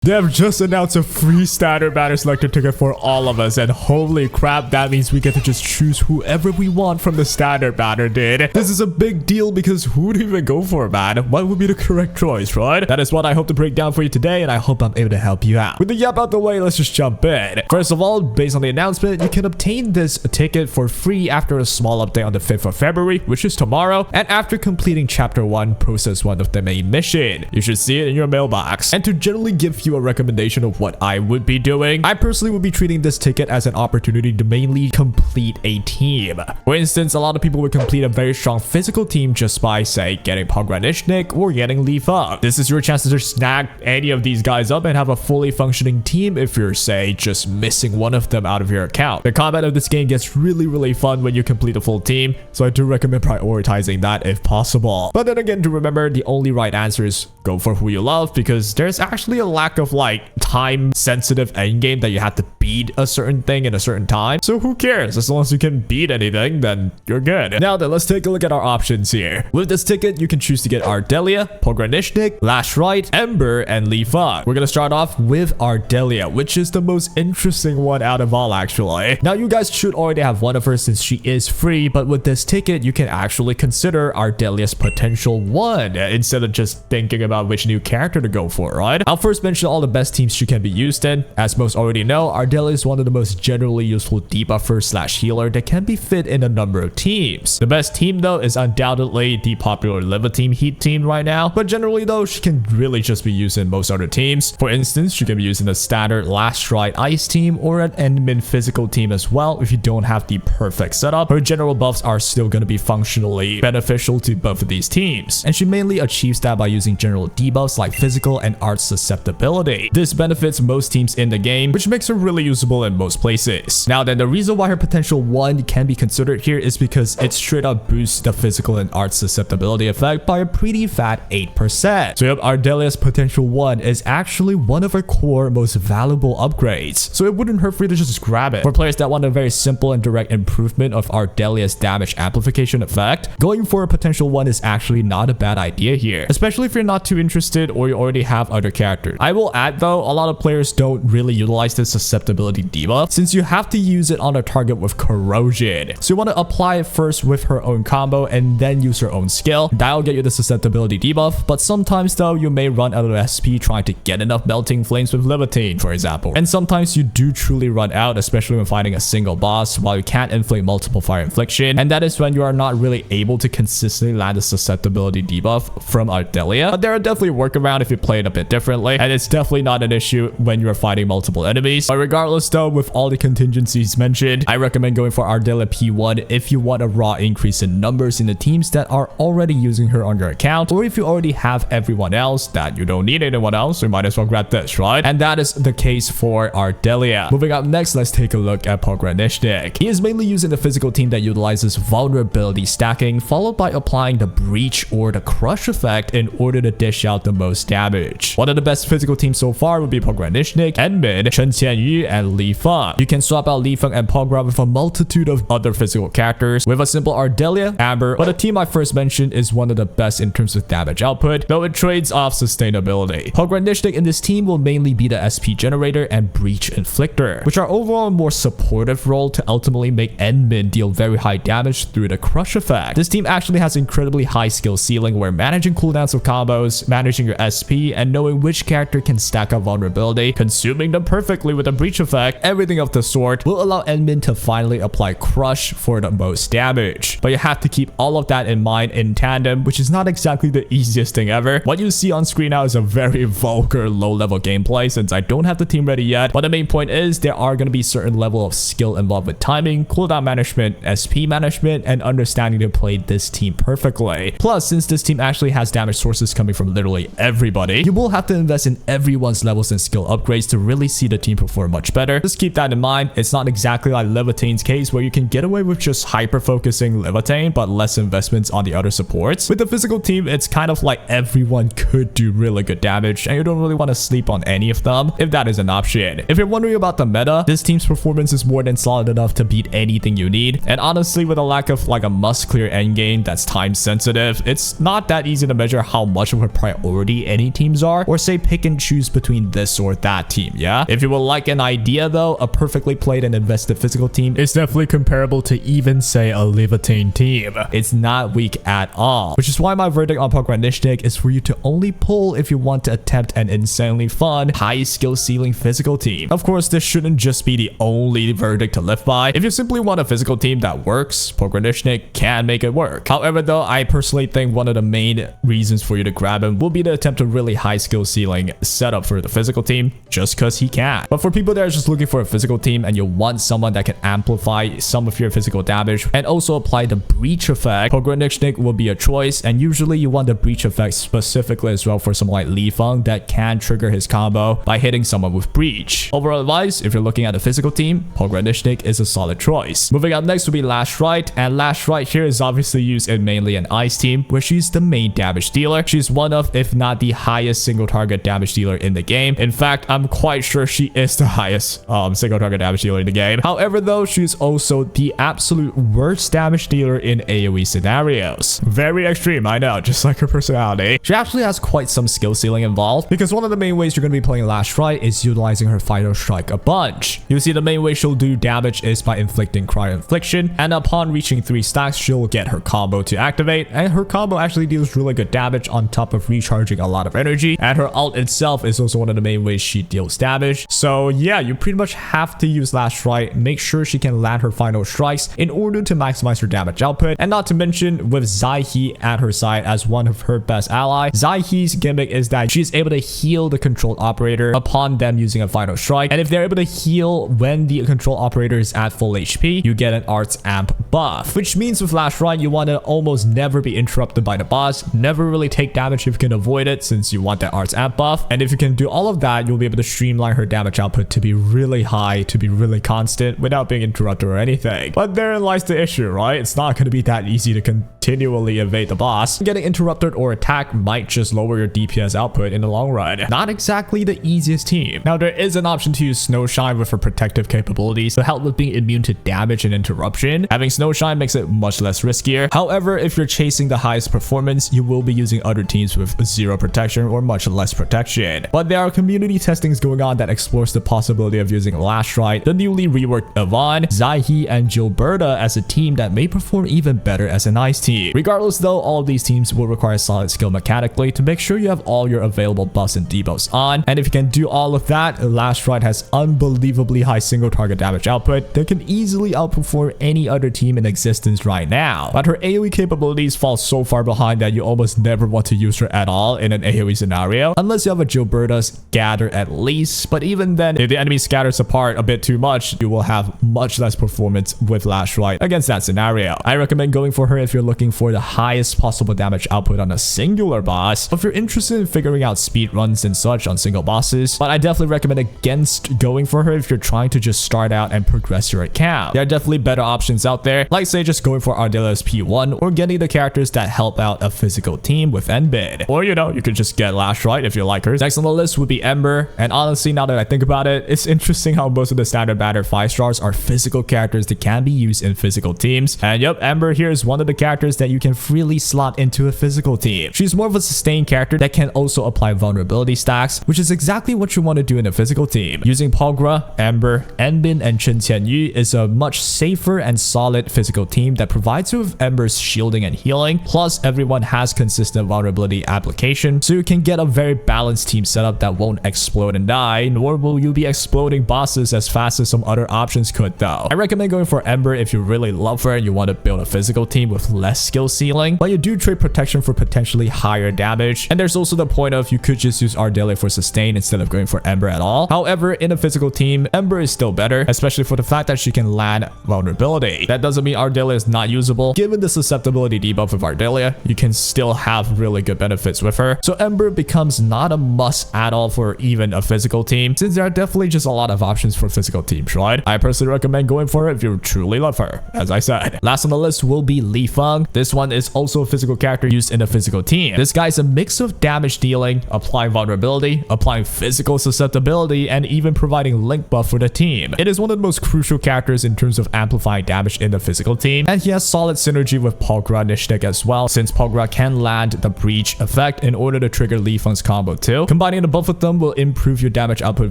They have just announced a free standard banner selector ticket for all of us, and holy crap, that means we get to just choose whoever we want from the standard banner, dude. This is a big deal because who would even go for, man? What would be the correct choice, right? That is what I hope to break down for you today, and I hope I'm able to help you out. With the yap out the way, let's just jump in. First of all, based on the announcement, you can obtain this ticket for free after a small update on the 5th of February, which is tomorrow, and after completing chapter 1, process 1 of the main mission. You should see it in your mailbox. And to generally give you a recommendation of what I would be doing, I personally would be treating this ticket as an opportunity to mainly complete a team. For instance, a lot of people would complete a very strong physical team just by, say, getting Pogranichnik or getting Lifeng. This is your chance to just snag any of these guys up and have a fully functioning team if you're, say, just missing one of them out of your account. The combat of this game gets really fun when you complete a full team, so I do recommend prioritizing that if possible. But then again, to remember, the only right answer is go for who you love, because there's actually a lack of like time sensitive endgame that you have to beat a certain thing in a certain time. So who cares? As long as you can beat anything, then you're good. Now then, let's take a look at our options here. With this ticket, you can choose to get Ardelia, Pogranichnik, Rite, Ember, and Lifeng. We're gonna start off with Ardelia, which is the most interesting one out of all, actually. Now, you guys should already have one of her since she is free, but with this ticket, you can actually consider Ardelia's potential one instead of just thinking about which new character to go for, right? I'll first mention all the best teams she can be used in. As most already know, Ardelia is one of the most generally useful debuffer/healer that can be fit in a number of teams. The best team though is undoubtedly the popular Liva team Heat team right now, but generally though, she can really just be used in most other teams. For instance, she can be used in the standard Rite Ice team or an Endmin physical team as well if you don't have the perfect setup. Her general buffs are still going to be functionally beneficial to both of these teams, and she mainly achieves that by using general debuffs like physical and art susceptibility. This benefits most teams in the game, which makes her really usable in most places. Now then, the reason why her potential 1 can be considered here is because it straight up boosts the physical and art susceptibility effect by a pretty fat 8%. So Ardelia's potential 1 is actually one of her core most valuable upgrades, so it wouldn't hurt for you to just grab it. For players that want a very simple and direct improvement of Ardelia's damage amplification effect, going for a potential 1 is actually not a bad idea here, especially if you're not too interested or you already have other characters. I will add though, a lot of players don't really utilize this susceptibility debuff since you have to use it on a target with corrosion. So you want to apply it first with her own combo and then use her own skill. That'll get you the susceptibility debuff, but sometimes though you may run out of SP trying to get enough melting flames with Levitine, for example. And sometimes you do truly run out, especially when fighting a single boss while you can't inflict multiple fire infliction, and that is when you are not really able to consistently land a susceptibility debuff from Ardelia. But there are definitely workarounds if you play it a bit differently, and it's definitely not an issue when you're fighting multiple enemies. But regardless though, with all the contingencies mentioned, I recommend going for Ardelia P1 if you want a raw increase in numbers in the teams that are already using her on your account, or if you already have everyone else that you don't need anyone else, you might as well grab this, right? And that is the case for Ardelia. Moving up next, let's take a look at Pogranichnik. He is mainly using the physical team that utilizes vulnerability stacking, followed by applying the breach or the crush effect in order to dish out the most damage. One of the best physical teams so far would be Pogranichnik, Endmin, Chen Qianyu, and Lifeng. You can swap out Lifeng and Pogra with a multitude of other physical characters with a simple Ardelia, Ember, but the team I first mentioned is one of the best in terms of damage output, though it trades off sustainability. Pogranichnik in this team will mainly be the SP generator and breach inflictor, which are overall a more supportive role to ultimately make Endmin deal very high damage through the crush effect. This team actually has incredibly high skill ceiling where managing cooldowns of combos, managing your SP, and knowing which character can stack up vulnerability, consuming them perfectly with a breach effect, everything of the sort will allow Endmin to finally apply crush for the most damage. But you have to keep all of that in mind in tandem, which is not exactly the easiest thing ever. What you see on screen now is a very vulgar low-level gameplay since I don't have the team ready yet, but the main point is there are going to be certain level of skill involved with timing, cooldown management, SP management, and understanding to play this team perfectly. Plus, since this team actually has damage sources coming from literally everybody, you will have to invest in everyone's levels and skill upgrades to really see the team perform much much better. Just keep that in mind. It's not exactly like Levitane's case where you can get away with just hyper-focusing Levitane, but less investments on the other supports. With the physical team, it's kind of like everyone could do really good damage, and you don't really want to sleep on any of them if that is an option. If you're wondering about the meta, this team's performance is more than solid enough to beat anything you need, and honestly, with a lack of like a must-clear endgame that's time sensitive, it's not that easy to measure how much of a priority any teams are, or say pick and choose between this or that team, yeah? If you would like an idea though, a perfectly played and invested physical team is definitely comparable to even say a Levitane team. It's not weak at all, which is why my verdict on Pogranichnik is for you to only pull if you want to attempt an insanely fun, high skill ceiling physical team. Of course, this shouldn't just be the only verdict to live by. If you simply want a physical team that works, Pogranichnik can make it work. However though, I personally think one of the main reasons for you to grab him will be to attempt a really high skill ceiling setup for the physical team, just because he can. But for people that are just looking for a physical team and you want someone that can amplify some of your physical damage and also apply the breach effect, Pogranichnik will be a choice, and usually you want the breach effect specifically as well for someone like Lifeng that can trigger his combo by hitting someone with breach. Overall advice, if you're looking at a physical team, Pogranichnik is a solid choice. Moving up next will be Rite, and Rite here is obviously used in mainly an ice team where she's the main damage dealer. She's one of, if not the highest single target damage dealer in the game. In fact, I'm quite sure she is the highest single target damage dealer in the game. However though, she's also the absolute worst damage dealer in AoE scenarios. Very extreme, I know, just like her personality. She actually has quite some skill ceiling involved, because one of the main ways you're going to be playing Rite is utilizing her final strike a bunch. You see, the main way she'll do damage is by inflicting cryo infliction, and upon reaching 3 stacks, she'll get her combo to activate, and her combo actually deals really good damage on top of recharging a lot of energy, and her ult itself is also one of the main ways she deals damage. So yeah, you pretty much have to use Rite, make sure she can land her final strikes in order to maximize her damage output, and not to mention with Zaihi at her side as one of her best allies. Zaihi's gimmick is that she's able to heal the controlled operator upon them using a final strike, and if they're able to heal when the control operator is at full HP, you get an arts amp buff, which means with Rite you want to almost never be interrupted by the boss, never really take damage if you can avoid it since you want that arts amp buff, and if you can do all of that, you'll be able to streamline her damage output to be really high, to be really constant without being interrupted or anything. But therein lies the issue, right? It's not going to be that easy to continually evade the boss. Getting interrupted or attacked might just lower your DPS output in the long run. Not exactly the easiest team. Now, there is an option to use Snowshine with her protective capabilities to help with being immune to damage and interruption. Having Snowshine makes it much less riskier. However, if you're chasing the highest performance, you will be using other teams with 0 protection or much less protection. But there are community testings going on that explores the possibility of using Rite, the newly reworked Yvonne, Zaihi, and Gilberta as a team that may perform even better as an ice team. Regardless though, all of these teams will require solid skill mechanically to make sure you have all your available buffs and debuffs on, and if you can do all of that, Rite has unbelievably high single target damage output that can easily outperform any other team in existence right now. But her AoE capabilities fall so far behind that you almost never want to use her at all in an AoE scenario, unless you have a Gilberta's scatter at least. But even then, if the enemy scatters apart a bit too much, you will have much less performance with Rite against that scenario. I recommend going for her if you're looking for the highest possible damage output on a singular boss, or if you're interested in figuring out speed runs and such on single bosses. But I definitely recommend against going for her if you're trying to just start out and progress your account. There are definitely better options out there, like say just going for Ardelia's P1 or getting the characters that help out a physical team with Endfield. Or you know, you could just get Rite if you like her. Next on the list would be Ember, and honestly, now that I think about it, it's interesting how most of the standard banner 5 stars are physical characters that can be used in physical teams. And yep, Ember here is one of the characters that you can freely slot into a physical team. She's more of a sustained character that can also apply vulnerability stacks, which is exactly what you want to do in a physical team. Using Pogra, Ember, Enbin, and Chen Qianyu is a much safer and solid physical team that provides you with Ember's shielding and healing, plus everyone has consistent vulnerability application, so you can get a very balanced team setup that won't explode and die, nor will you be exploding bosses as fast as some other options could though. I recommend going for Ember if you really love her and you want to build a physical team with less skill ceiling, but you do trade protection for potentially higher damage. And there's also the point of you could just use Ardelia for sustain instead of going for Ember at all. However, in a physical team, Ember is still better, especially for the fact that she can land vulnerability. That doesn't mean Ardelia is not usable. Given the susceptibility debuff of Ardelia, you can still have really good benefits with her. So Ember becomes not a must at all for even a physical team, since there are definitely just just a lot of options for physical teams, right? I personally recommend going for it if you truly love her, as I said. Last on the list will be Lifeng. This one is also a physical character used in a physical team. This guy's a mix of damage dealing, applying vulnerability, applying physical susceptibility, and even providing link buff for the team. It is one of the most crucial characters in terms of amplifying damage in the physical team, and he has solid synergy with Pogranichnik as well, since Pogra can land the breach effect in order to trigger Lifeng's combo too. Combining the both of them will improve your damage output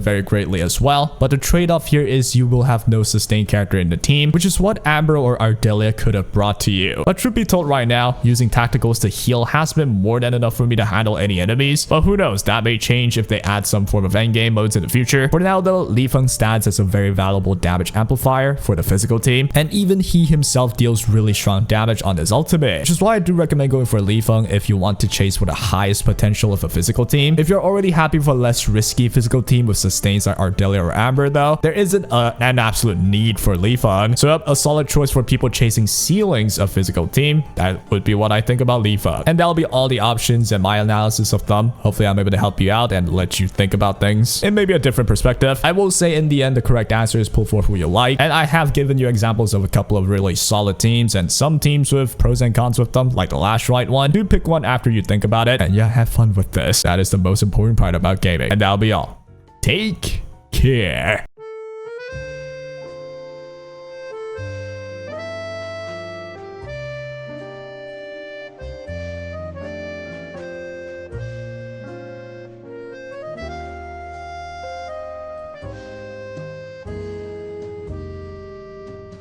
very greatly as well, but the trade-off here is you will have no sustained character in the team, which is what Ember or Ardelia could have brought to you. But truth be told, right now, using tacticals to heal has been more than enough for me to handle any enemies, but who knows, that may change if they add some form of endgame modes in the future. For now though, Lifeng stands as a very valuable damage amplifier for the physical team, and even he himself deals really strong damage on his ultimate, which is why I do recommend going for Lifeng if you want to chase for the highest potential of a physical team. If you're already happy for a less risky physical team with sustains like Ardelia or Ember though, there isn't an absolute need for Lifeng. So a solid choice for people chasing ceilings of physical team, that would be what I think about Lifeng. And that'll be all the options and my analysis of them. Hopefully I'm able to help you out and let you think about things in maybe a different perspective. I will say in the end, the correct answer is pull forth who you like. And I have given you examples of a couple of really solid teams and some teams with pros and cons with them, like the last Rite one. Do pick one after you think about it. And yeah, have fun with this. That is the most important part about gaming. And that'll be all. Take care.